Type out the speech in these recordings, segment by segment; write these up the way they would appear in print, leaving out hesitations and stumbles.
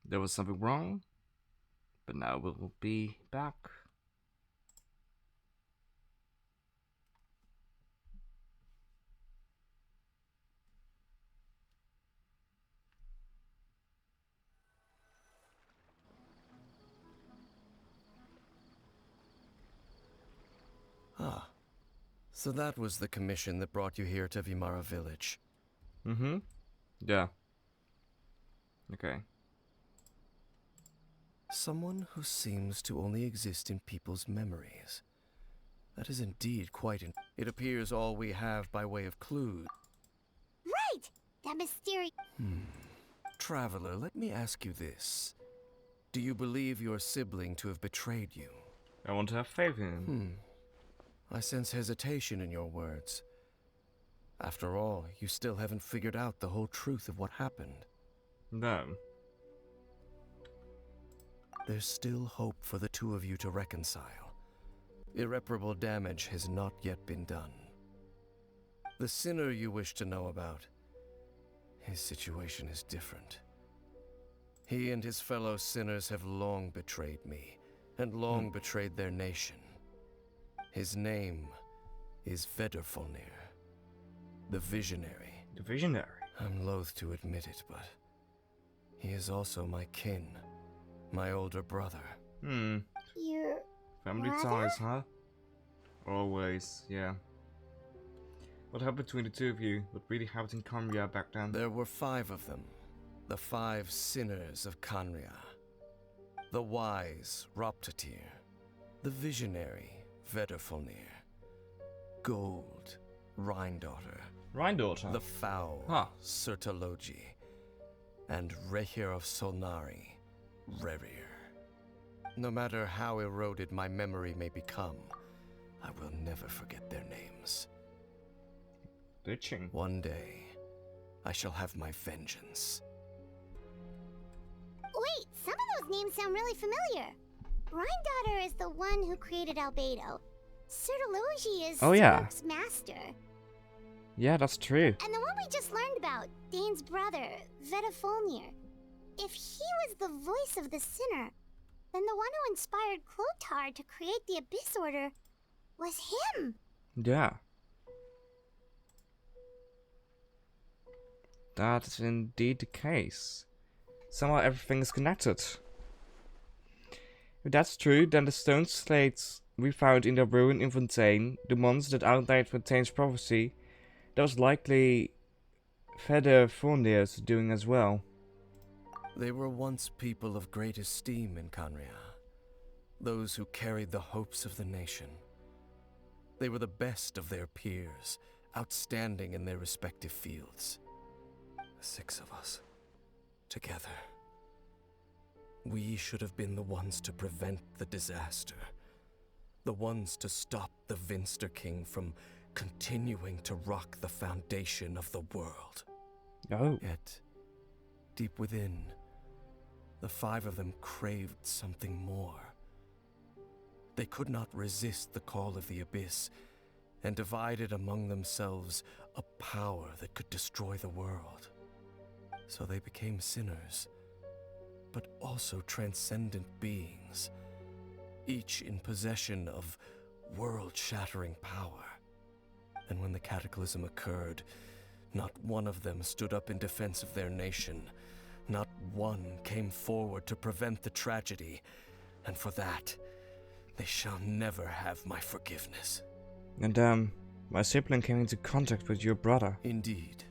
There was something wrong, but now we'll be back. Ah, so that was the commission that brought you here to Vimara village. Mm-hmm. Yeah. Okay. Someone who seems to only exist in people's memories. That is indeed quite It appears all we have by way of clues. Right! That mysterious. Traveler, let me ask you this. Do you believe your sibling to have betrayed you? I want to have faith in him. I sense hesitation in your words. After all, you still haven't figured out the whole truth of what happened. No. There's still hope for the two of you to reconcile. Irreparable damage has not yet been done. The sinner you wish to know about, his situation is different. He and his fellow sinners have long betrayed me, and long betrayed their nation. His name is Vedrfolnir, the Visionary. The Visionary. I'm loath to admit it, but he is also my kin, my older brother. Your Family brother? ties, huh? Always, yeah. What happened between the two of you? What really happened in Cambria back then? There were 5 of them, the 5 sinners of Canria. The wise Roptatir, the visionary Vedrfolnir, Gold Rhindaughter, Rhindaughter. the foul Sertologi, and Rehir of Solnari, Rerir. No matter how eroded my memory may become, I will never forget their names. Ditching. One day, I shall have my vengeance. Wait, some of those names sound really familiar. Rhindaughter is the one who created Albedo. Sertologi is Oh, yeah. Stroke's master. Yeah, that's true. And the one we just learned about, Dane's brother, Vedrfolnir. If he was the voice of the sinner, then the one who inspired Clothar to create the Abyss Order was him. Yeah. That is indeed the case. Somehow everything is connected. If that's true, then the stone slates we found in the ruin in Fontaine, the ones that outlined Fontaine's prophecy, that was likely Vedrfolnir's doing as well. They were once people of great esteem in Canria, those who carried the hopes of the nation. They were the best of their peers, outstanding in their respective fields. The 6 of us, together. We should have been the ones to prevent the disaster. The ones to stop the Vinster King from continuing to rock the foundation of the world. Oh. Yet, deep within, the 5 of them craved something more. They could not resist the call of the Abyss, and divided among themselves a power that could destroy the world. So they became sinners, but also transcendent beings, each in possession of world-shattering power. And when the cataclysm occurred, not one of them stood up in defense of their nation. Not one came forward to prevent the tragedy, and for that, they shall never have my forgiveness. And my sibling came into contact with your brother. Indeed.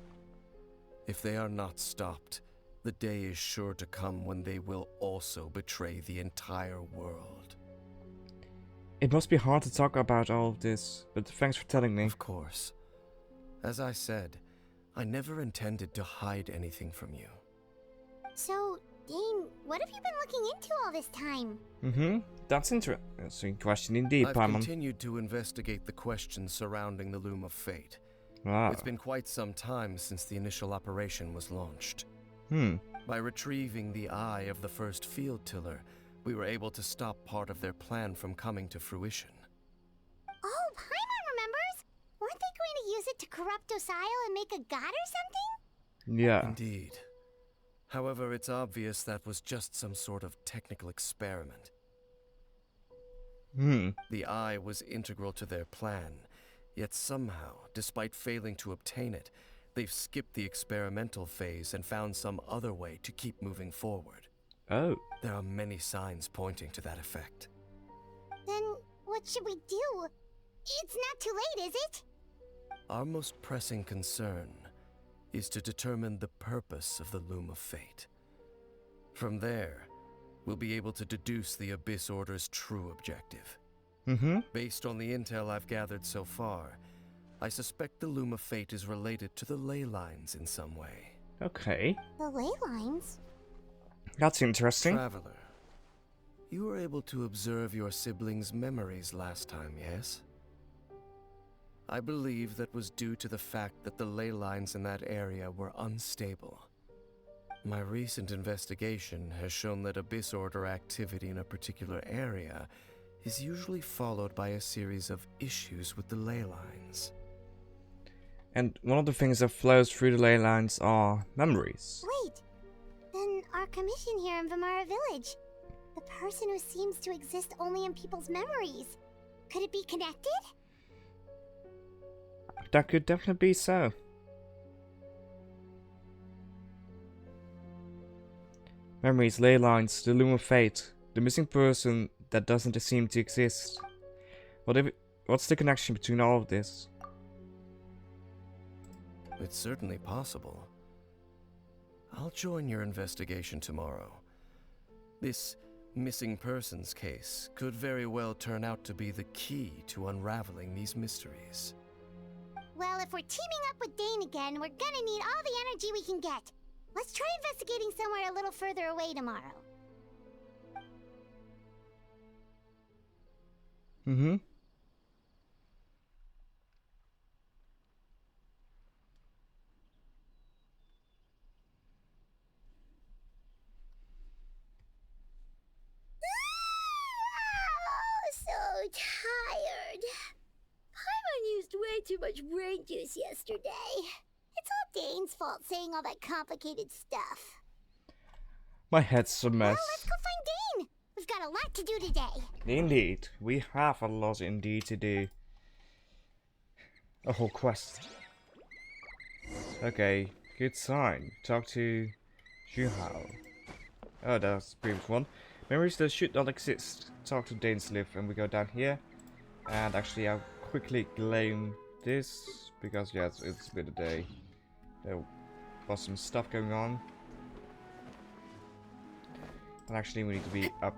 If they are not stopped, the day is sure to come when they will also betray the entire world. It must be hard to talk about all of this, but thanks for telling me. Of course. As I said, I never intended to hide anything from you. So, Dane, what have you been looking into all this time? That's interesting question indeed, I've Paimon. continued to investigate the questions surrounding the Loom of Fate. Wow. It's been quite some time since the initial operation was launched. By retrieving the eye of the first field tiller, we were able to stop part of their plan from coming to fruition. Oh, Paimon remembers! Weren't they going to use it to corrupt Osial and make a god or something? Yeah. Indeed. However, it's obvious that was just some sort of technical experiment. The eye was integral to their plan, yet somehow, despite failing to obtain it, they've skipped the experimental phase and found some other way to keep moving forward. Oh. There are many signs pointing to that effect. Then what should we do? It's not too late, is it? Our most pressing concern is to determine the purpose of the Loom of Fate. From there, we'll be able to deduce the Abyss Order's true objective. Based on the intel I've gathered so far, I suspect the Loom of Fate is related to the ley lines in some way. Okay. The ley lines? That's interesting. Traveler, you were able to observe your siblings' memories last time, yes? I believe that was due to the fact that the ley lines in that area were unstable. My recent investigation has shown that Abyss Order activity in a particular area is usually followed by a series of issues with the ley lines. And one of the things that flows through the ley lines are memories. Wait, then our commission here in Vimara Village, the person who seems to exist only in people's memories, could it be connected? That could definitely be so. Memories, ley lines, the Loom of Fate, the missing person that doesn't seem to exist. What's the connection between all of this? It's certainly possible. I'll join your investigation tomorrow. This missing persons case could very well turn out to be the key to unraveling these mysteries. Well, if we're teaming up with Dane again, we're gonna need all the energy we can get. Let's try investigating somewhere a little further away tomorrow. So tired. Paimon used way too much brain juice yesterday. It's all Dane's fault saying all that complicated stuff. My head's a mess. Well, let's go find Dane. We've got a lot to do today. Indeed, we have a lot indeed to do. A whole quest. Okay, good sign. Talk to Juhao. Oh, that's the previous one. Memories that should not exist. Talk to Dane's Live, and we go down here. And actually, I'll quickly claim this because yes, it's been a day. There was some stuff going on. And actually, we need to be up.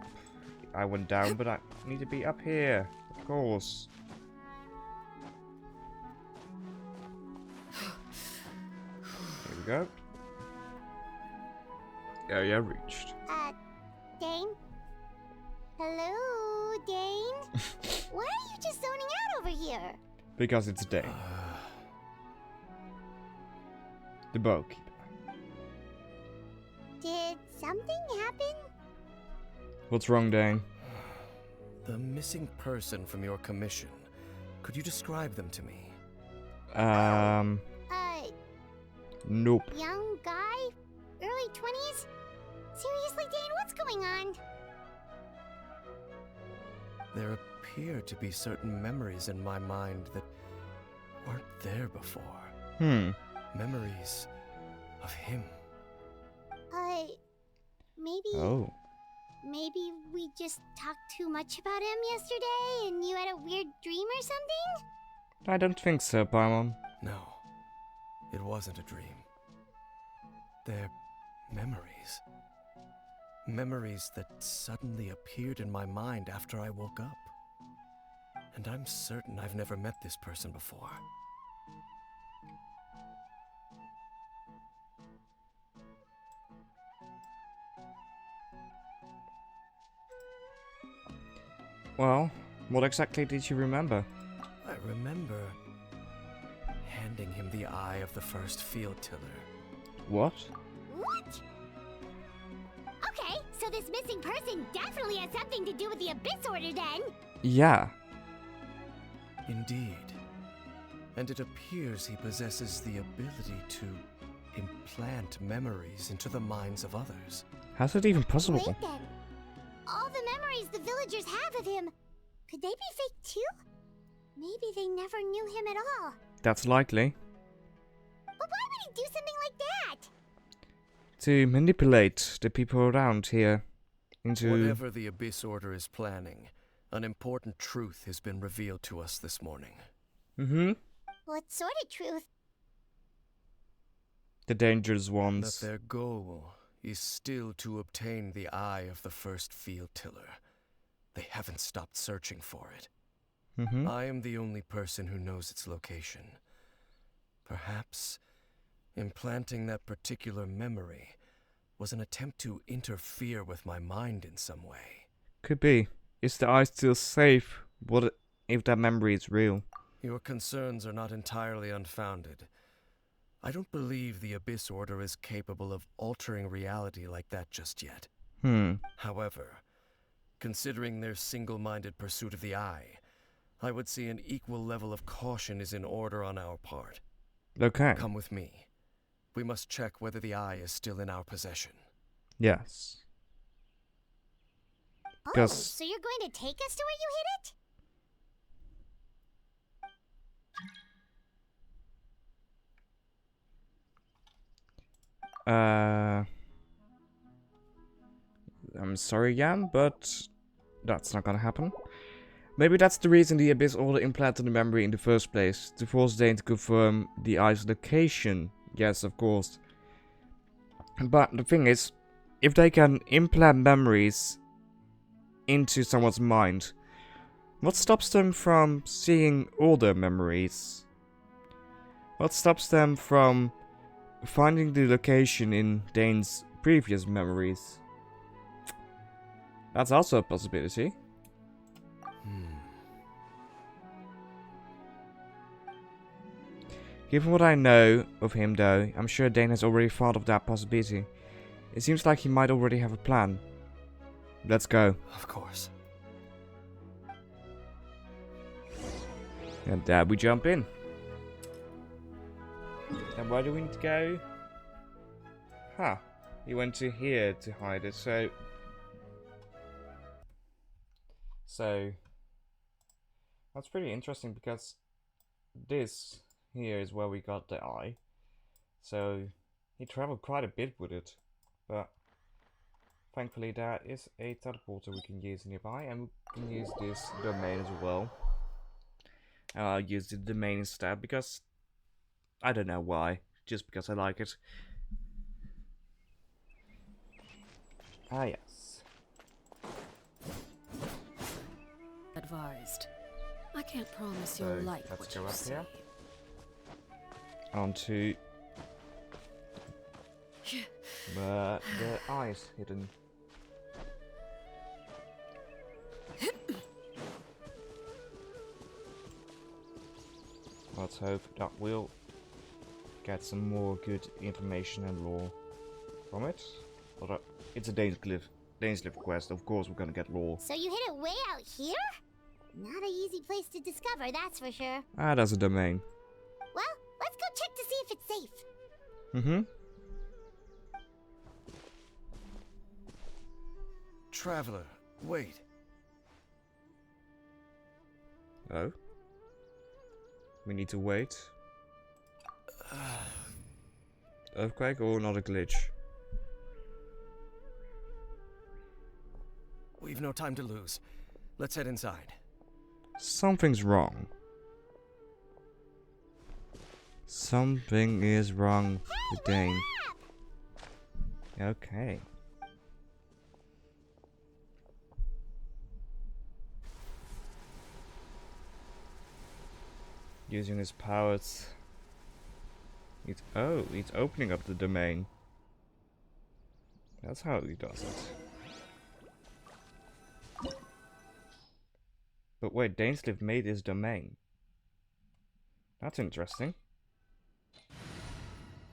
I went down, but I need to be up here, of course. Here we go. Area reached. Dane? Hello, Dane? Why are you just zoning out over here? Because it's Dane. The bowkeeper. Did something happen? What's wrong, Dane? The missing person from your commission. Could you describe them to me? Nope. Young guy? Early 20s? Seriously, Dane, what's going on? There appear to be certain memories in my mind that weren't there before. Memories of him. Maybe... Oh. Maybe we just talked too much about him yesterday and you had a weird dream or something? I don't think so, Paimon. No, it wasn't a dream. They're memories. Memories that suddenly appeared in my mind after I woke up. And I'm certain I've never met this person before. Well, what exactly did you remember? I remember handing him the eye of the first field tiller. What? What? Okay, so this missing person definitely has something to do with the Abyss Order then. Yeah. Indeed. And it appears he possesses the ability to implant memories into the minds of others. How's it even possible? Wait then. All the memories the villagers have of him, could they be fake too? Maybe they never knew him at all. That's likely. But why would he do something like that? To manipulate the people around here into... Whatever the Abyss Order is planning, an important truth has been revealed to us this morning. Mm-hmm. What sort of truth? The dangerous ones. That their goal is still to obtain the eye of the first field tiller. They haven't stopped searching for it. Mm-hmm. I am the only person who knows its location. Perhaps implanting that particular memory was an attempt to interfere with my mind in some way. Could be. Is the eye still safe? What if that memory is real? Your concerns are not entirely unfounded. I don't believe the Abyss Order is capable of altering reality like that just yet. However, considering their single-minded pursuit of the eye, I would say an equal level of caution is in order on our part. Okay. Come with me. We must check whether the eye is still in our possession. Yes. Oh, 'Cause- so you're going to take us to where you hid it? I'm sorry, Jan, but that's not gonna happen. Maybe that's the reason the Abyss Order implanted the memory in the first place, to force Dane to confirm the eye's location. Yes, of course. But the thing is, if they can implant memories into someone's mind, what stops them from seeing all their memories? What stops them from finding the location in Dane's previous memories? That's also a possibility. Given what I know of him though, I'm sure Dane has already thought of that possibility. It seems like he might already have a plan. Let's go. Of course. And there we jump in. And where do we need to go? Huh. He went to here to hide it, so... That's pretty interesting because this here is where we got the eye. So he traveled quite a bit with it. But thankfully there is a teleporter we can use nearby, and we can use this domain as well. I'll use the domain instead because I don't know why, just because I like it. Ah yes. Advised. I can't promise So, you'll like let's what go you up see. here. Onto where the eye is hidden. Let's hope that we'll get some more good information and lore from it. Although it's a Dainsliff quest, of course we're gonna get lore. So you hid it way out here? Not an easy place to discover, that's for sure. Ah, that's a domain. Well, let's go check to see if it's safe. Mm-hmm. Traveler, wait. Oh? We need to wait. Earthquake or not a glitch? We've no time to lose. Let's head inside. Something's wrong. Something is wrong with Dane. Okay. Using his powers. It's opening up the domain. That's how he does it. But wait, Dainsliff made his domain. That's interesting.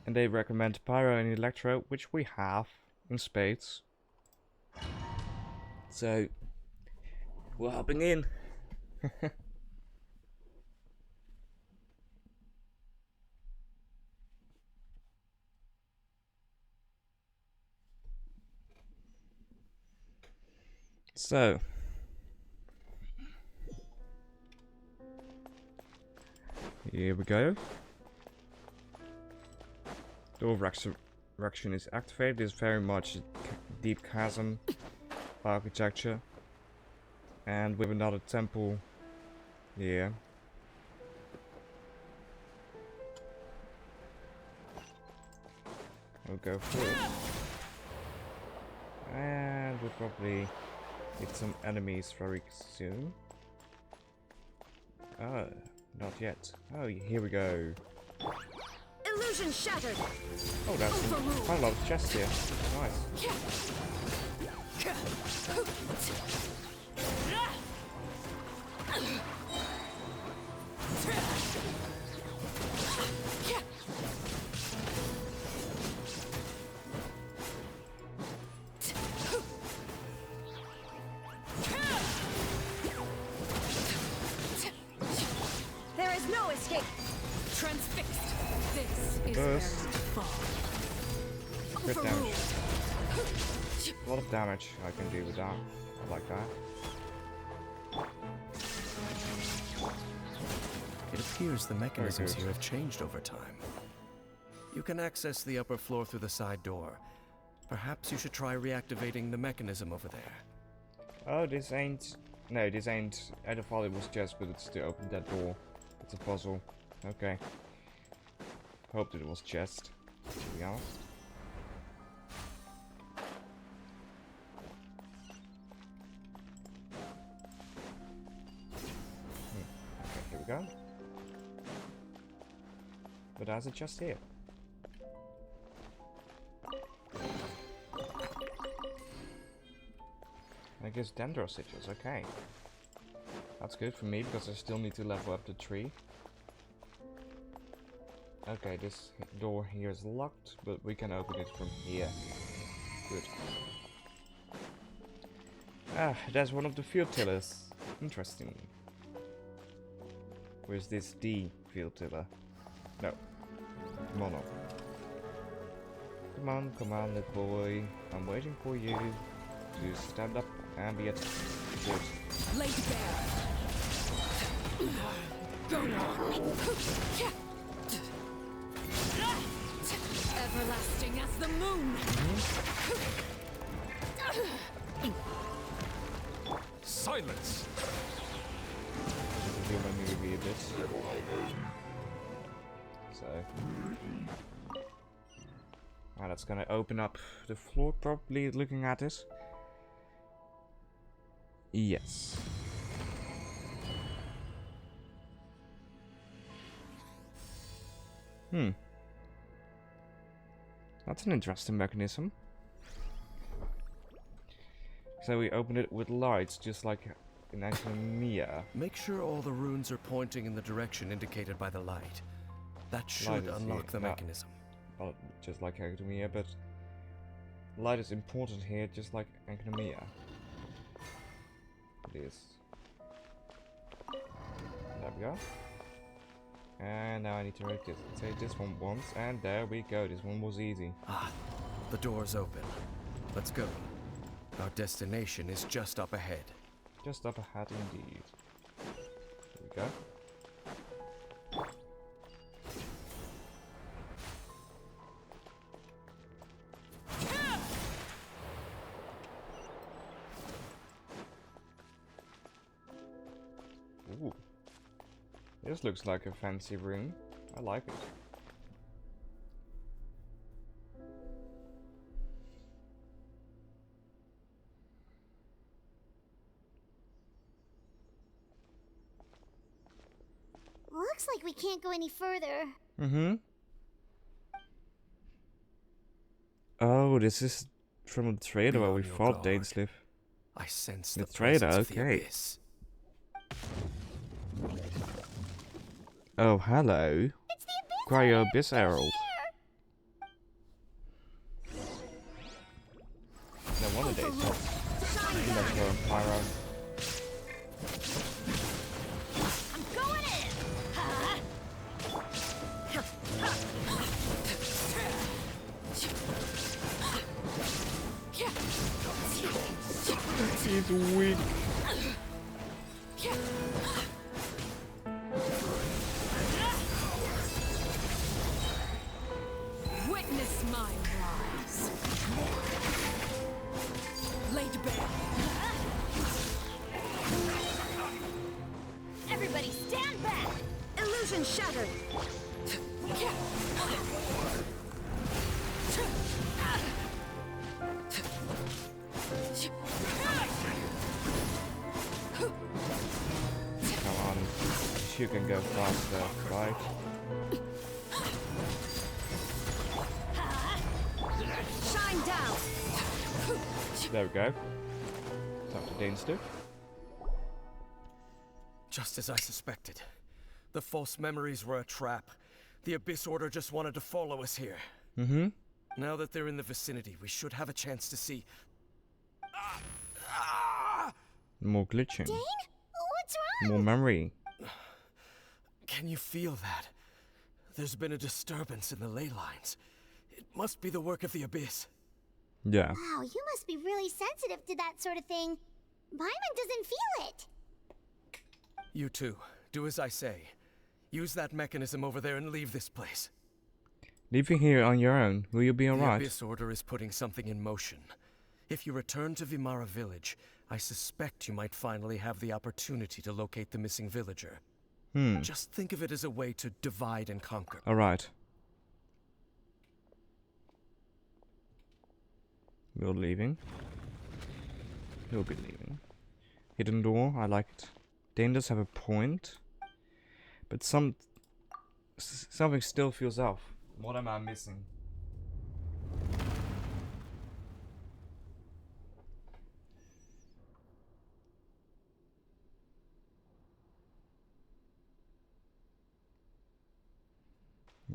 And they recommend Pyro and Electro, which we have in spades. So, we're hopping in. So. Here we go. Door of resurrection is activated. This is very much a deep chasm architecture. And with another temple here. We'll go through it. And we'll probably hit some enemies very soon. Ah, not yet. Oh, here we go. Illusion shattered. Oh, that's quite a lot of chests here. Nice. There is no escape. Transfixed. This is where Burst. we fall. Crit damage. Overruled. A lot of damage I can do with that. I like that. It appears the mechanisms good. here have changed over time. You can access the upper floor through the side door. Perhaps you should try reactivating the mechanism over there. Oh, this ain't... No, this ain't... I thought it was chest, but it's to open that door. It's a puzzle. Okay. Hope that it was chest, to be honest. Okay, here we go. But there's a chest here. I guess Dendro sigils, okay. That's good for me because I still need to level up the tree. Okay, this door here is locked, but we can open it from here. Good. Ah, that's one of the field tillers. Interesting. Where's this D field tiller? No. Mono. Come on, little boy. I'm waiting for you to stand up and be at good. Laid bare. Go on. Everlasting as the moon. Silence! Do my movie a bit. So. Now that's gonna open up the floor, probably looking at it. Yes. That's an interesting mechanism. So we open it with lights, just like in Academia. Make sure all the runes are pointing in the direction indicated by the light. That should is unlock here. the mechanism. Well, just like Academia, but light is important here, just like Academia. It is. There we go. And now I need to write this. Say this one once, and there we go. This one was easy. Ah, the door's open. Let's go. Our destination is just up ahead. Just up ahead indeed. Here we go. Ooh. This looks like a fancy room. I like it. Looks like we can't go any further. Mm-hmm. Oh, this is from the trailer where we Be on your fought guard. Dainsleif. I sense The the traitor, presence of the okay. abyss. Oh, hello. It's the Abyss! Cryo Abyss Herald. No wonder they stopped. Electro and Pyro. I'm going in! Huh? He's weak. Witness my rise. Laid bare. Everybody stand back! Illusion shattered! Come on. You can go faster, right? Shine down! There we go. Dr. Dainster. Just as I suspected. The false memories were a trap. The Abyss Order just wanted to follow us here. Mm-hmm. Now that they're in the vicinity, we should have a chance to see... More glitching. Dane? What's wrong? More memory. Can you feel that? There's been a disturbance in the ley lines. It must be the work of the Abyss. Yeah. Wow, you must be really sensitive to that sort of thing. Paimon doesn't feel it. You too. Do as I say. Use that mechanism over there and leave this place. Leaving here on your own, will you be The alright? Abyss Order is putting something in motion. If you return to Vimara Village, I suspect you might finally have the opportunity to locate the missing villager. Just think of it as a way to divide and conquer. Alright. We're leaving. We'll be leaving. Hidden door, I like it. Dane does have a point. But something still feels off. What am I missing?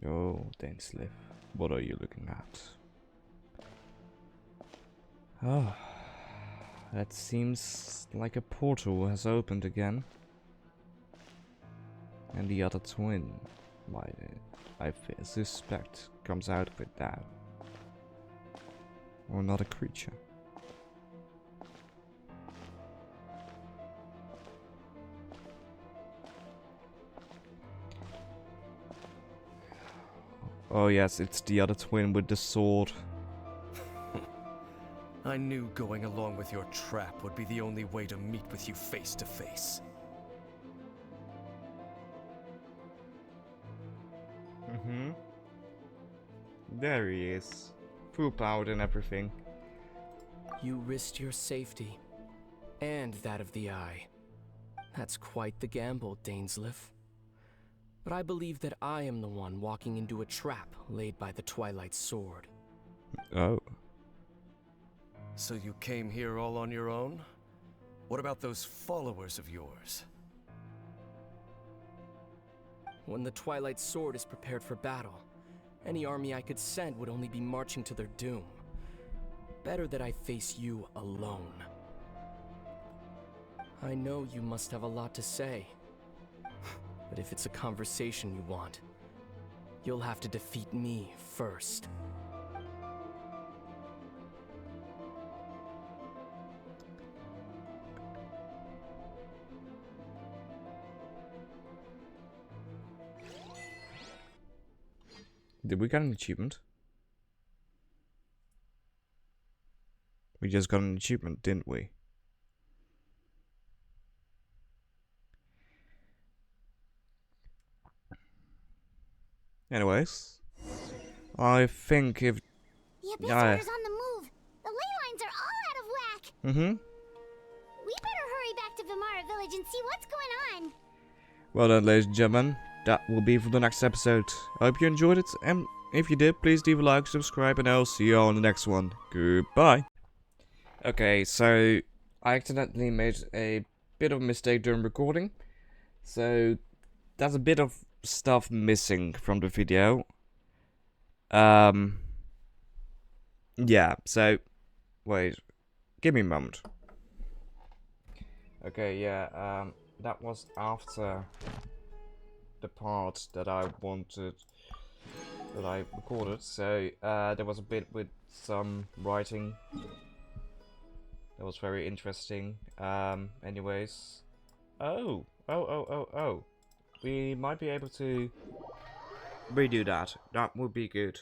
Oh, Dainsleif, what are you looking at? Oh, that seems like a portal has opened again. And the other twin, I suspect, comes out with that. Or another creature. Oh yes, it's the other twin with the sword. I knew going along with your trap would be the only way to meet with you face to face. Mm-hmm. There he is. Poop out and everything. You risked your safety, and that of the Eye. That's quite the gamble, Dainsleif. But I believe that I am the one walking into a trap laid by the Twilight Sword. Oh. So you came here all on your own? What about those followers of yours? When the Twilight Sword is prepared for battle, any army I could send would only be marching to their doom. Better that I face you alone. I know you must have a lot to say. But if it's a conversation you want, you'll have to defeat me first. Did we get an achievement? We just got an achievement, didn't we? Anyways, I think if... The Abyss Yeah. Order's on the move. The ley lines are all out of whack. Mm-hmm. We better hurry back to Vimara Village and see what's going on. Well done, ladies and gentlemen. That will be for the next episode. I hope you enjoyed it, and if you did, please leave a like, subscribe, and I'll see you all in the next one. Goodbye. Okay, so I accidentally made a bit of a mistake during recording. So there's a bit of stuff missing from the video. Yeah, so wait, give me a moment. Okay, yeah, that was after the part that I wanted, that I recorded. So there was a bit with some writing That was very interesting. Anyways. Oh. We might be able to redo that. That would be good.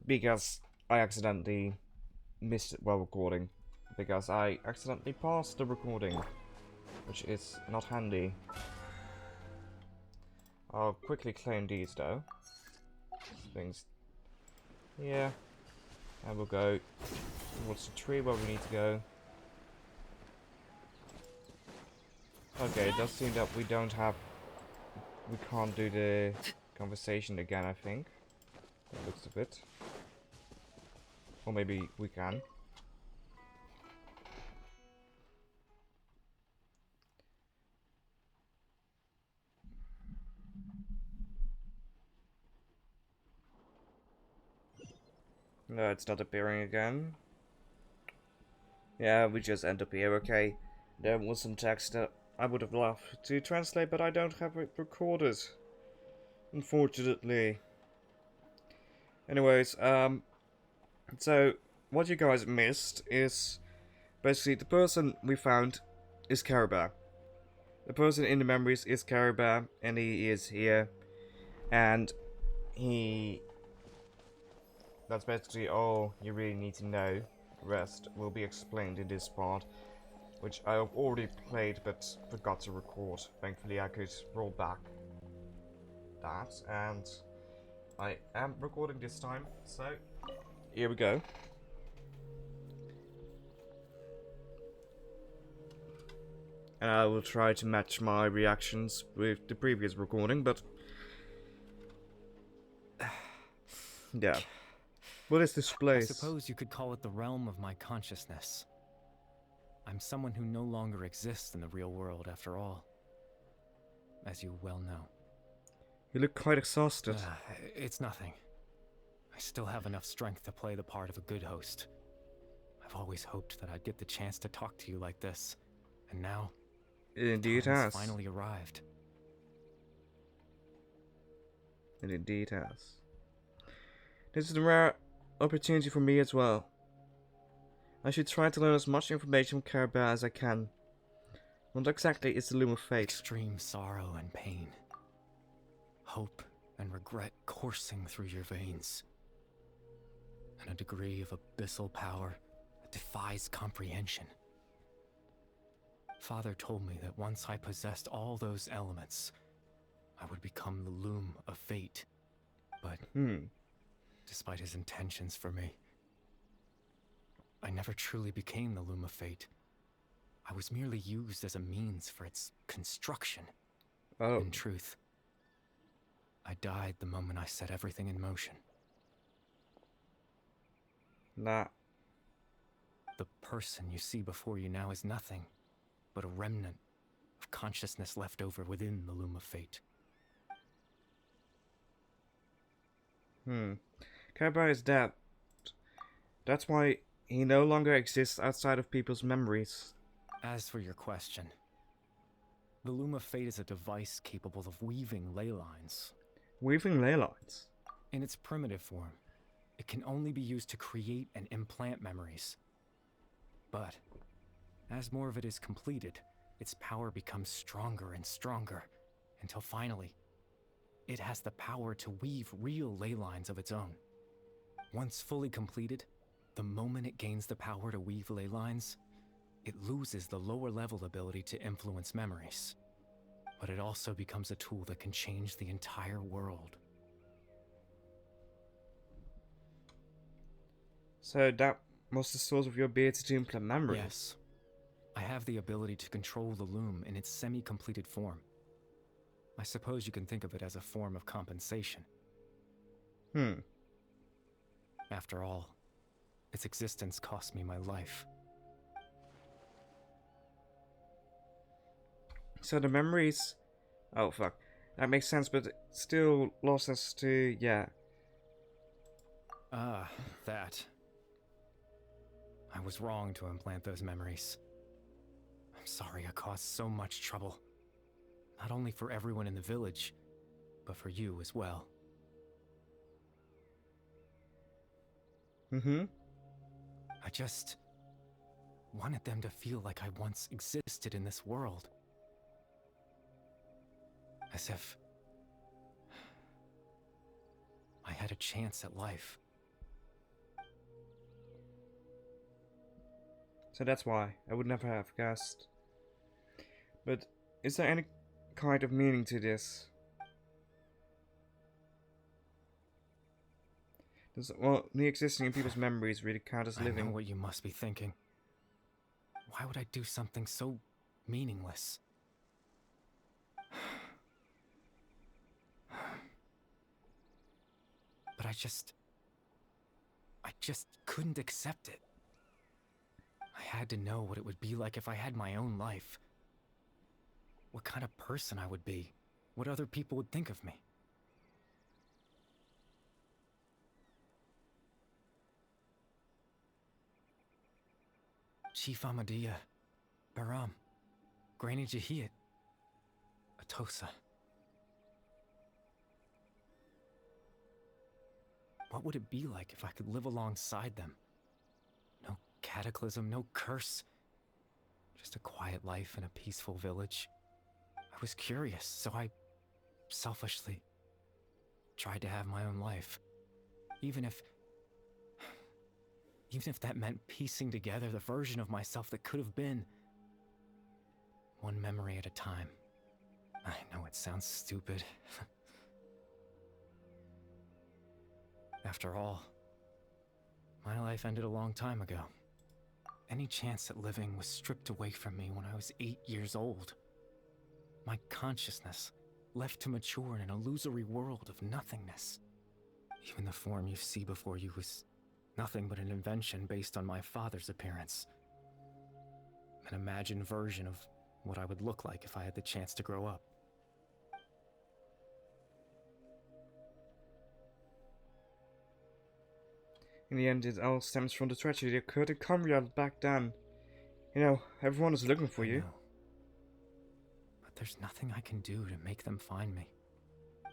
Because I accidentally missed it while recording. Because I accidentally paused the recording. Which is not handy. I'll quickly claim these though. Things. Yeah. And we'll go towards the tree where we need to go. Okay, it does seem that we can't do the conversation again, I think. That looks a bit. Or maybe we can. No, it's not appearing again. Yeah, we just end up here, okay. There was some text that I would have loved to translate, but I don't have it recorded. Unfortunately. Anyways, so what you guys missed is basically the person we found is Caribou. The person in the memories is Caribou, and he is here. And that's basically all you really need to know. The rest will be explained in this part, which I have already played but forgot to record. Thankfully I could roll back that, and I am recording this time, so here we go. And I will try to match my reactions with the previous recording, but yeah. What is this I place? suppose you could call it the realm of my consciousness. I'm someone who no longer exists in the real world after all, as you well know. You look quite exhausted. It's nothing. I still have enough strength to play the part of a good host. I've always hoped that I'd get the chance to talk to you like this, and now Indeed time has. finally arrived. It indeed has. This is a rare opportunity for me as well. I should try to learn as much information from Caribou as I can. What exactly is the Loom of Fate? Extreme sorrow and pain. Hope and regret coursing through your veins. And a degree of abyssal power that defies comprehension. Father told me that once I possessed all those elements, I would become the Loom of Fate. But despite his intentions for me, I never truly became the Loom of Fate. I was merely used as a means for its construction. Oh. In truth, I died the moment I set everything in motion. Nah. The person you see before you now is nothing but a remnant of consciousness left over within the Loom of Fate. Caribou is dead. That's why he no longer exists outside of people's memories. As for your question, the Loom of Fate is a device capable of weaving ley lines. Weaving ley lines? In its primitive form, it can only be used to create and implant memories. But as more of it is completed, its power becomes stronger and stronger, until finally, it has the power to weave real ley lines of its own. Once fully completed, the moment it gains the power to weave ley lines, it loses the lower level ability to influence memories. But it also becomes a tool that can change the entire world. So that was the source of your ability to implant memories? Yes. I have the ability to control the loom in its semi-completed form. I suppose you can think of it as a form of compensation. After all, its existence cost me my life. So the memories... Oh, fuck. That makes sense, but it still lost us to... yeah. Ah, that. I was wrong to implant those memories. I'm sorry I caused so much trouble. Not only for everyone in the village, but for you as well. I just wanted them to feel like I once existed in this world. As if I had a chance at life. So that's why I would never have guessed. But is there any kind of meaning to this? Does only existing in people's memories really count as I know living? what you must be thinking. Why would I do something so meaningless? But I just couldn't accept it. I had to know what it would be like if I had my own life. What kind of person I would be. What other people would think of me. Chief Ahmadiyya, Baram, Granny Jahiyat, Atosa. What would it be like if I could live alongside them? No cataclysm, no curse. Just a quiet life in a peaceful village. I was curious, so I selfishly tried to have my own life. Even if that meant piecing together the version of myself that could have been. One memory at a time. I know it sounds stupid. After all, my life ended a long time ago. Any chance at living was stripped away from me when I was 8 years old. My consciousness left to mature in an illusory world of nothingness. Even the form you see before you was nothing but an invention based on my father's appearance. An imagined version of what I would look like if I had the chance to grow up. In the end, it all stems from the tragedy that occurred in Conrad back then. You know, everyone is looking for I you. know. But there's nothing I can do to make them find me.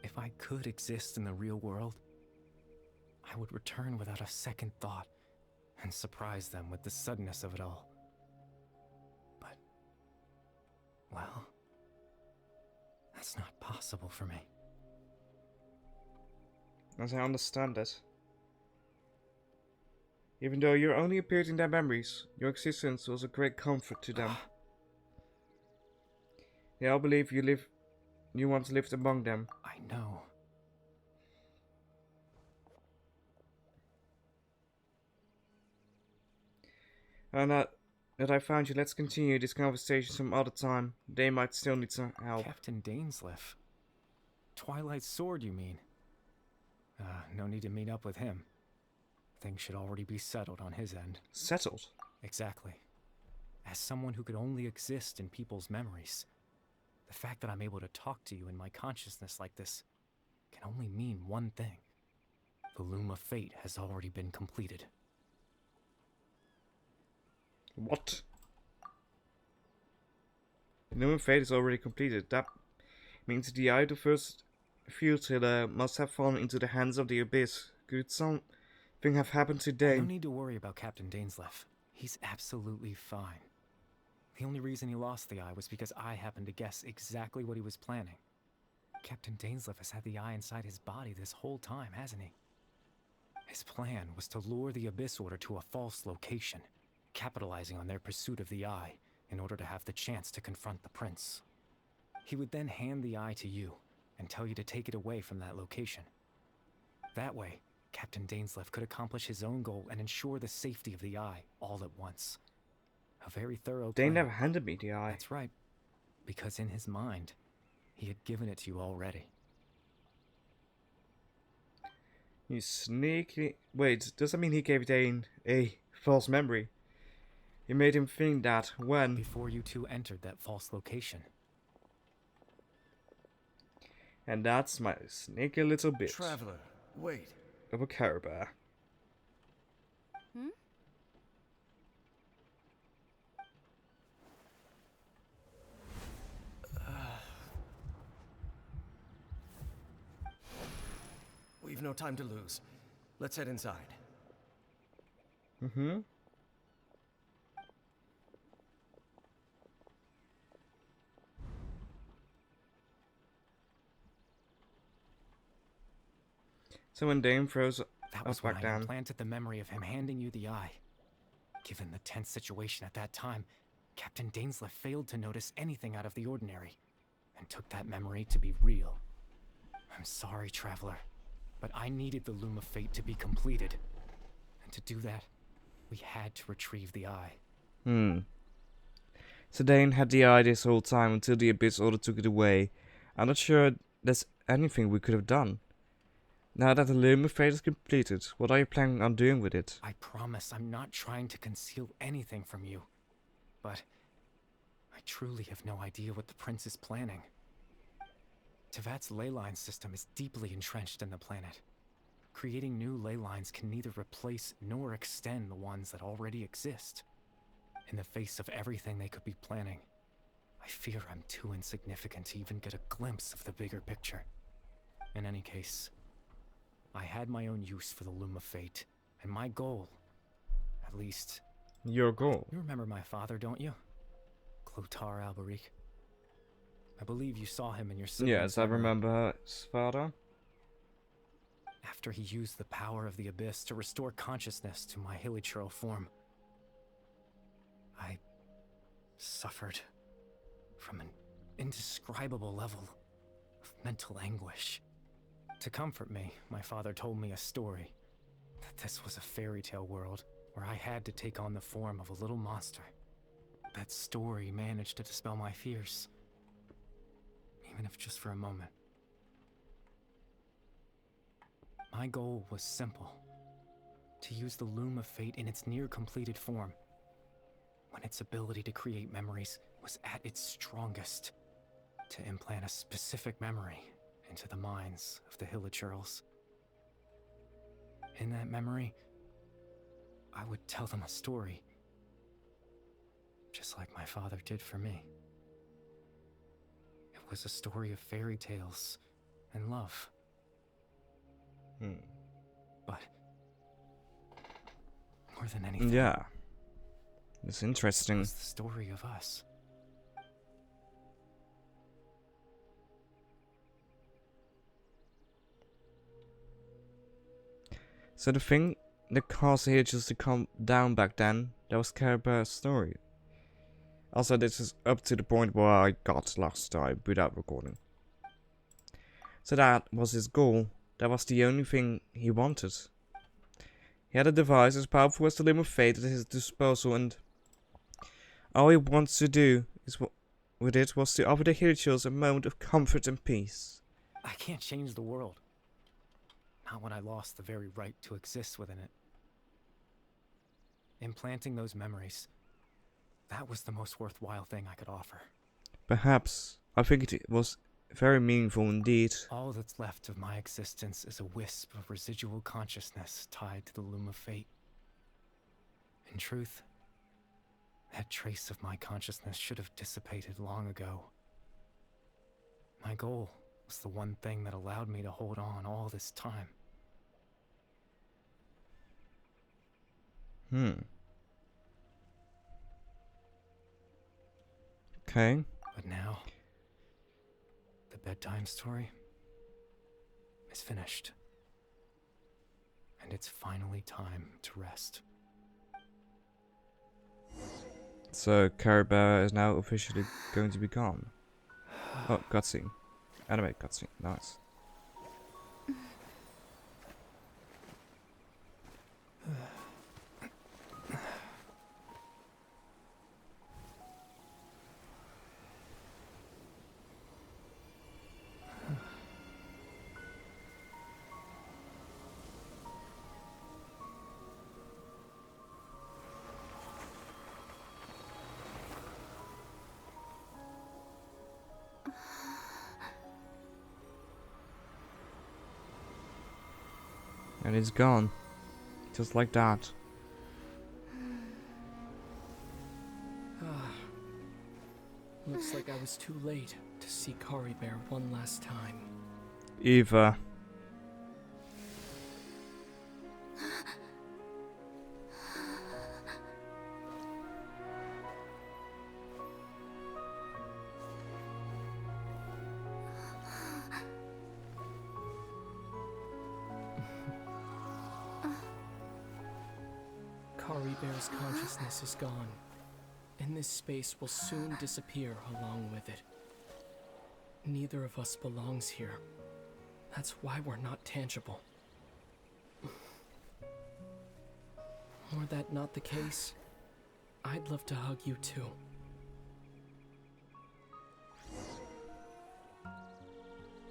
If I could exist in the real world, I would return without a second thought and surprise them with the suddenness of it all. But, well, that's not possible for me. As I understand it. Even though you only appeared in their memories, your existence was a great comfort to them. They all believe you once lived among them. I know. And that I found you, let's continue this conversation some other time. They might still need some help. Captain Dainsleif. Twilight Sword, you mean? No need to meet up with him. Things should already be settled on his end. Settled? Exactly. As someone who could only exist in people's memories, the fact that I'm able to talk to you in my consciousness like this can only mean one thing. The loom of fate has already been completed. What? The Loom of Fate is already completed. That means the eye of the first futile must have fallen into the hands of the Abyss. Could something have happened today? No need to worry about Captain Dainsleif. He's absolutely fine. The only reason he lost the eye was because I happened to guess exactly what he was planning. Captain Dainsleif has had the eye inside his body this whole time, hasn't he? His plan was to lure the Abyss Order to a false location, capitalizing on their pursuit of the eye in order to have the chance to confront the prince. He would then hand the eye to you and tell you to take it away from that location. That way, Captain Dainsleif could accomplish his own goal and ensure the safety of the eye all at once. A very thorough They plan. never handed me the eye. That's right, because in his mind, he had given it to you already. You sneaky... Wait, does that mean he gave Dane a false memory? You made him think that when... Before you two entered that false location. And that's my sneaky little bit Traveler, wait. of a Carabao. Hmm? We've no time to lose. Let's head inside. Mm-hmm. So when Dane throws That us was when back I down. implanted the memory of him handing you the eye. Given the tense situation at that time, Captain Dainsleif failed to notice anything out of the ordinary, and took that memory to be real. I'm sorry, Traveler, but I needed the Loom of Fate to be completed. And to do that, we had to retrieve the eye. So Dane had the eye this whole time until the Abyss Order took it away. I'm not sure there's anything we could have done. Now that the Loom of Fate is completed, what are you planning on doing with it? I promise I'm not trying to conceal anything from you, but I truly have no idea what the Prince is planning. Teyvat's ley line system is deeply entrenched in the planet. Creating new ley lines can neither replace nor extend the ones that already exist. In the face of everything they could be planning, I fear I'm too insignificant to even get a glimpse of the bigger picture. In any case, I had my own use for the Loom of Fate, and my goal, at least... Your goal? You remember my father, don't you? Clotar Alberic. I believe you saw him in your siblings' Yes, I memory. remember his father. After he used the power of the Abyss to restore consciousness to my hilichurl form, I suffered from an indescribable level of mental anguish. To comfort me, my father told me a story, that this was a fairy tale world where I had to take on the form of a little monster. That story managed to dispel my fears, even if just for a moment. My goal was simple: to use the Loom of Fate in its near-completed form, when its ability to create memories was at its strongest, to implant a specific memory into the minds of the hilichurls. In that memory, I would tell them a story, just like my father did for me. It was a story of fairy tales and love. But more than anything, Yeah. It's it interesting. was the story of us. So the thing that caused the Hitchers to come down back then, that was Carabear's story. Also, this is up to the point where I got last time without recording. So that was his goal. That was the only thing he wanted. He had a device as powerful as the Limb of Fate at his disposal, and all he wanted to do with it was to offer the Hitchers a moment of comfort and peace. I can't change the world. Not when I lost the very right to exist within it. Implanting those memories, that was the most worthwhile thing I could offer. Perhaps. I think it was very meaningful indeed. All that's left of my existence is a wisp of residual consciousness tied to the Loom of Fate. In truth, that trace of my consciousness should have dissipated long ago. My goal was the one thing that allowed me to hold on all this time. Okay. But now, the bedtime story is finished. And it's finally time to rest. So Carabear is now officially going to be gone. Oh, cutscene. Anime cutscene. Nice. And it's gone. Just like that. Looks like I was too late to see Caribear one last time. Eva. Kari Bear's consciousness is gone, and this space will soon disappear along with it. Neither of us belongs here. That's why we're not tangible. Were that not the case, I'd love to hug you too.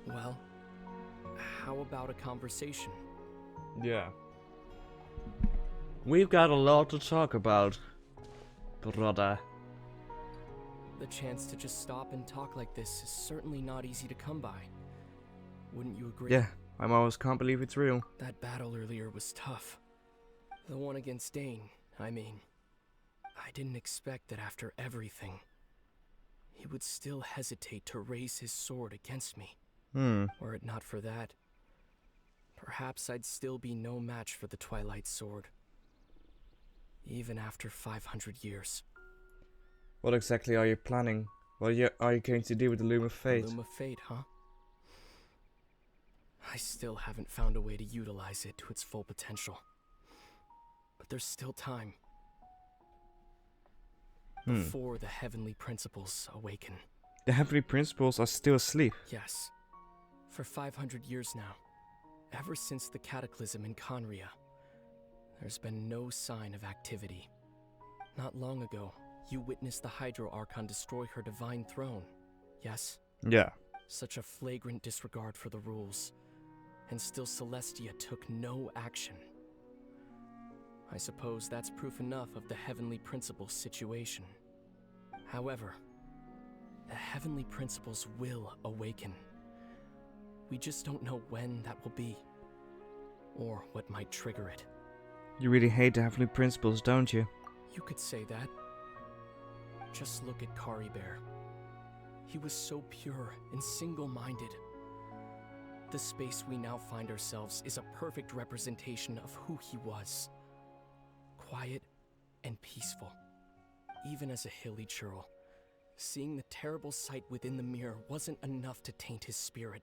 Well, how about a conversation? Yeah. We've got a lot to talk about, brother. The chance to just stop and talk like this is certainly not easy to come by. Wouldn't you agree? Yeah, I almost can't believe it's real. That battle earlier was tough. The one against Dane, I mean. I didn't expect that after everything, he would still hesitate to raise his sword against me. Were it not for that, perhaps I'd still be no match for the Twilight Sword. Even after 500 years. What exactly are you planning? What are you going to do with the Loom of Fate? Loom of Fate, huh? I still haven't found a way to utilize it to its full potential. But there's still time. Before the heavenly principles awaken. The heavenly principles are still asleep. Yes. For 500 years now. Ever since the cataclysm in Conria. There's been no sign of activity. Not long ago, you witnessed the Hydro Archon destroy her divine throne, yes? Yeah. Such a flagrant disregard for the rules, and still Celestia took no action. I suppose that's proof enough of the Heavenly Principles situation. However, the Heavenly Principles will awaken. We just don't know when that will be, or what might trigger it. You really hate the heavenly principles, don't you? You could say that. Just look at Kari Bear. He was so pure and single-minded. The space we now find ourselves is a perfect representation of who he was. Quiet and peaceful. Even as a hilly churl, seeing the terrible sight within the mirror wasn't enough to taint his spirit.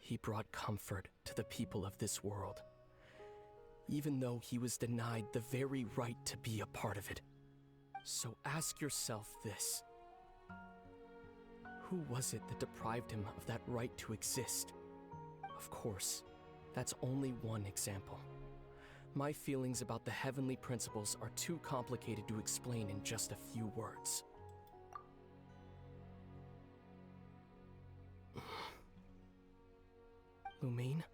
He brought comfort to the people of this world. Even though he was denied the very right to be a part of it. So ask yourself this. Who was it that deprived him of that right to exist? Of course, that's only one example. My feelings about the heavenly principles are too complicated to explain in just a few words. Lumine?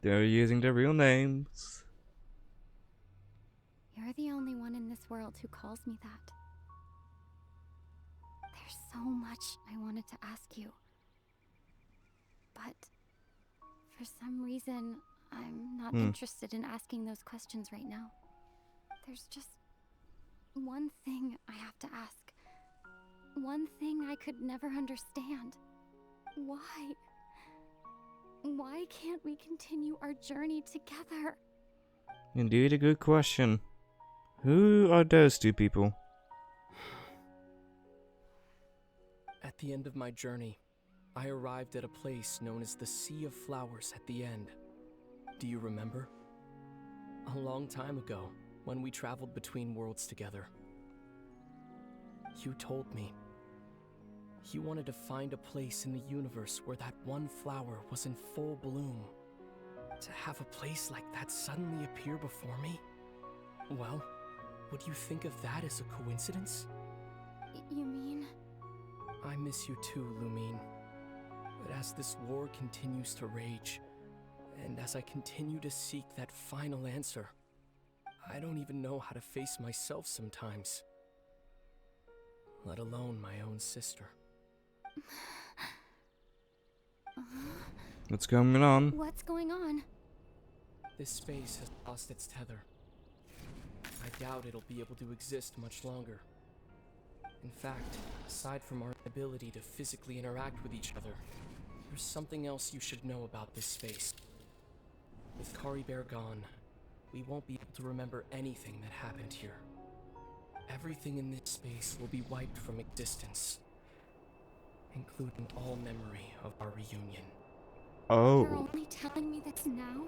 They're using their real names. You're the only one in this world who calls me that. There's so much I wanted to ask you. But for some reason, I'm not interested in asking those questions right now. There's just one thing I have to ask. One thing I could never understand. Why? Why can't we continue our journey together? Indeed, a good question. Who are those two people? At the end of my journey, I arrived at a place known as the Sea of Flowers at the end. Do you remember? A long time ago, when we traveled between worlds together. You told me. You wanted to find a place in the universe where that one flower was in full bloom. To have a place like that suddenly appear before me? Well, would you think of that as a coincidence? You mean? I miss you too, Lumine. But as this war continues to rage, and as I continue to seek that final answer, I don't even know how to face myself sometimes. Let alone my own sister. What's going on? What's going on? This space has lost its tether. I doubt it'll be able to exist much longer. In fact, aside from our ability to physically interact with each other, there's something else you should know about this space. With Kari Bear gone, we won't be able to remember anything that happened here. Everything in this space will be wiped from existence, including all memory of our reunion. Oh. You're only telling me this now?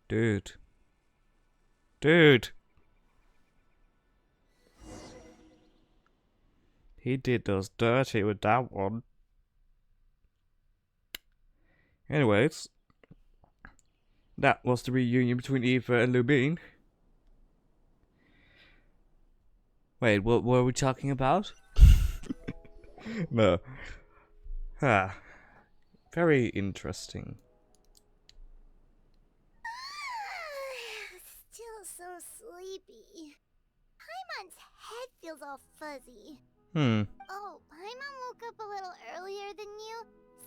Dude. Dude! He did us dirty with that one. Anyways. That was the reunion between Eva and Lubin. Wait, what were we talking about? No. Ah. Very interesting. Still so sleepy. Paimon's head feels all fuzzy. Oh, Paimon woke up a little earlier than you,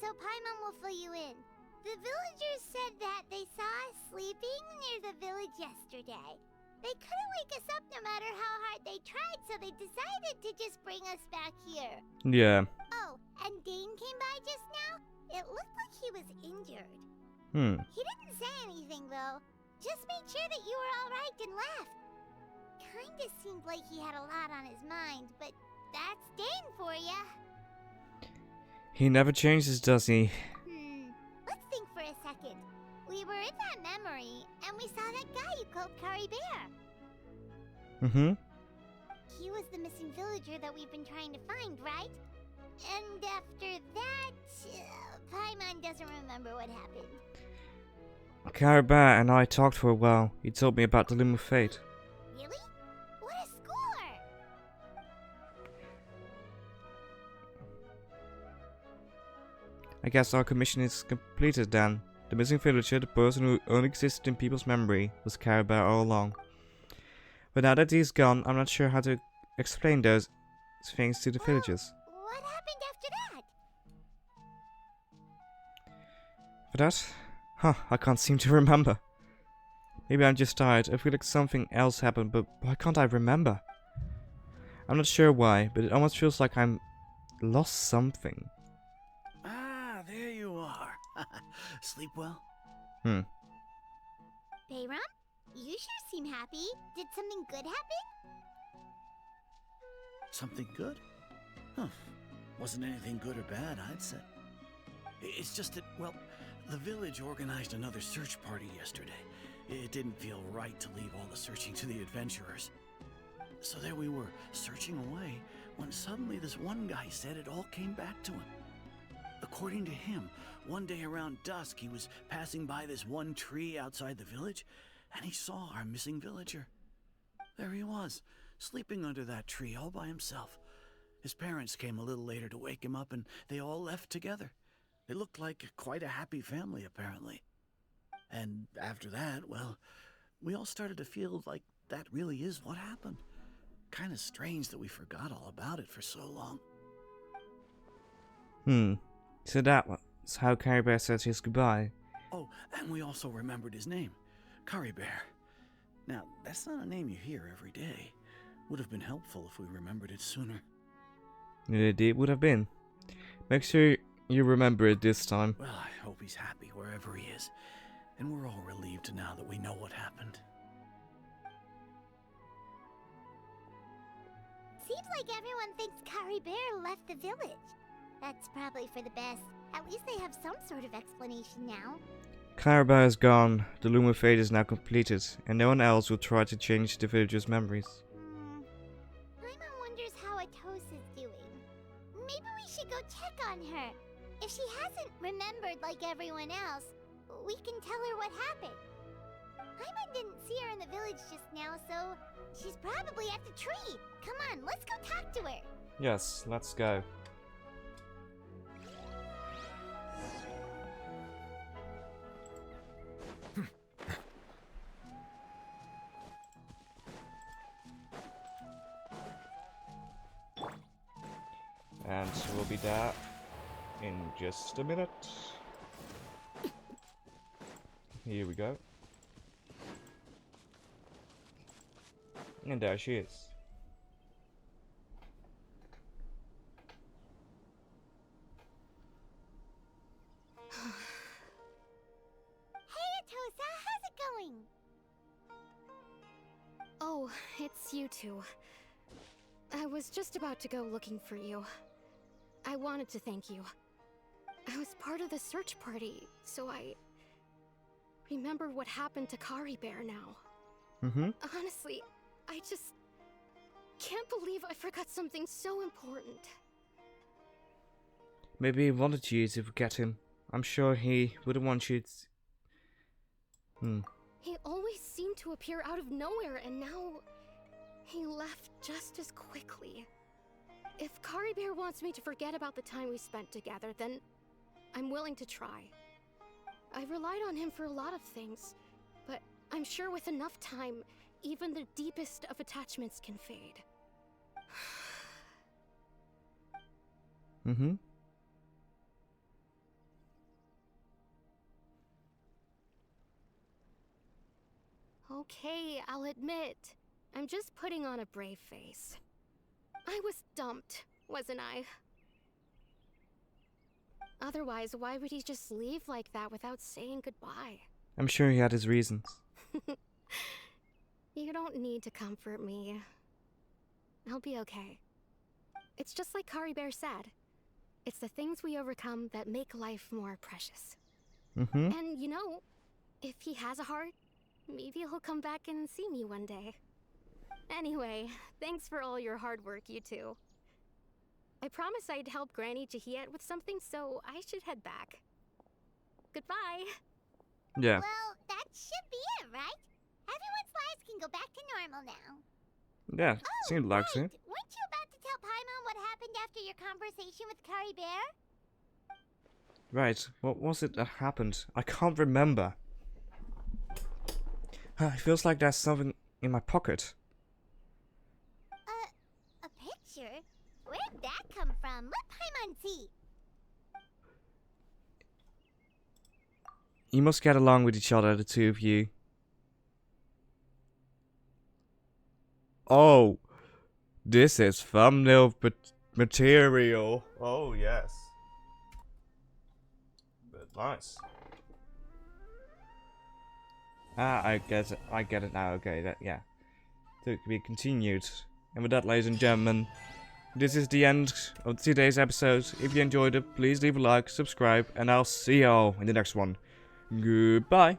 so Paimon will fill you in. The villagers said that they saw us sleeping near the village yesterday. They couldn't wake us up no matter how hard they tried, so they decided to just bring us back here. Yeah. Oh, and Dane came by just now. It looked like he was injured. He didn't say anything, though. Just made sure that you were alright and left. Kinda seemed like he had a lot on his mind, but that's Dane for ya. He never changes, does he? Let's think for a second. We were in that memory, and we saw that guy you called Kari Bear. He was the missing villager that we've been trying to find, right? And after that, Paimon doesn't remember what happened. Caribou and I talked for a while. He told me about the Loom of Fate. Really? What a score! I guess our commission is completed then. The missing villager, the person who only existed in people's memory, was Caribou all along. But now that he's gone, I'm not sure how to explain those things to the villagers. What happened after that? For that? Huh, I can't seem to remember. Maybe I'm just tired. I feel like something else happened, but why can't I remember? I'm not sure why, but it almost feels like I'm lost something. Ah, there you are. Sleep well? Bayram? You sure seem happy. Did something good happen? Something good? Huh. Wasn't anything good or bad, I'd say. It's just that, well, the village organized another search party yesterday. It didn't feel right to leave all the searching to the adventurers. So there we were, searching away, when suddenly this one guy said it all came back to him. According to him, one day around dusk he was passing by this one tree outside the village, and he saw our missing villager. There he was, sleeping under that tree all by himself. His parents came a little later to wake him up, and they all left together. They looked like quite a happy family, apparently. And after that, well, we all started to feel like that really is what happened. Kind of strange that we forgot all about it for so long. So that was how Caribou said his goodbye. Oh, and we also remembered his name, Kari Bear. Now, that's not a name you hear every day. Would have been helpful if we remembered it sooner. It would have been. Make sure you remember it this time. Well, I hope he's happy wherever he is. And we're all relieved now that we know what happened. Seems like everyone thinks Kari Bear left the village. That's probably for the best. At least they have some sort of explanation now. Caribou is gone, the Loom of Fate is now completed, and no one else will try to change the villagers' memories. Paimon wonders how Atosa's doing. Maybe we should go check on her. If she hasn't remembered like everyone else, we can tell her what happened. Paimon didn't see her in the village just now, so she's probably at the tree. Come on, let's go talk to her. Yes, let's go. And we'll be there in just a minute. Here we go. And there she is. Hey, Atosa, how's it going? Oh, it's you two. I was just about to go looking for you. I wanted to thank you. I was part of the search party, so I remembered what happened to Kari Bear now. Honestly, I just can't believe I forgot something so important. Maybe he wanted you to forget him. I'm sure he wouldn't want you to... He always seemed to appear out of nowhere, and now he left just as quickly. If Kari Bear wants me to forget about the time we spent together, then I'm willing to try. I relied on him for a lot of things, but I'm sure with enough time, even the deepest of attachments can fade. Okay, I'll admit, I'm just putting on a brave face. I was dumped, wasn't I? Otherwise, why would he just leave like that without saying goodbye? I'm sure he had his reasons. You don't need to comfort me. I'll be okay. It's just like Kari Bear said. It's the things we overcome that make life more precious. And you know, if he has a heart, maybe he'll come back and see me one day. Anyway, thanks for all your hard work, you two. I promised I'd help Granny Jahiet with something, so I should head back. Goodbye. Yeah. Well, that should be it, right? Everyone's lives can go back to normal now. Yeah, seemed like Wait, it. weren't you about to tell Paimon what happened after your conversation with Kari Bear? Right, what was it that happened? I can't remember. It feels like there's something in my pocket. A picture? Where'd that come from? Let Paimon see. You must get along with each other, the two of you. Oh, this is thumbnail material. Oh, yes. But nice. Ah, I get it now. Okay, that, yeah. To be continued. And with that, ladies and gentlemen, this is the end of today's episode. If you enjoyed it, please leave a like, subscribe, and I'll see y'all in the next one. Goodbye.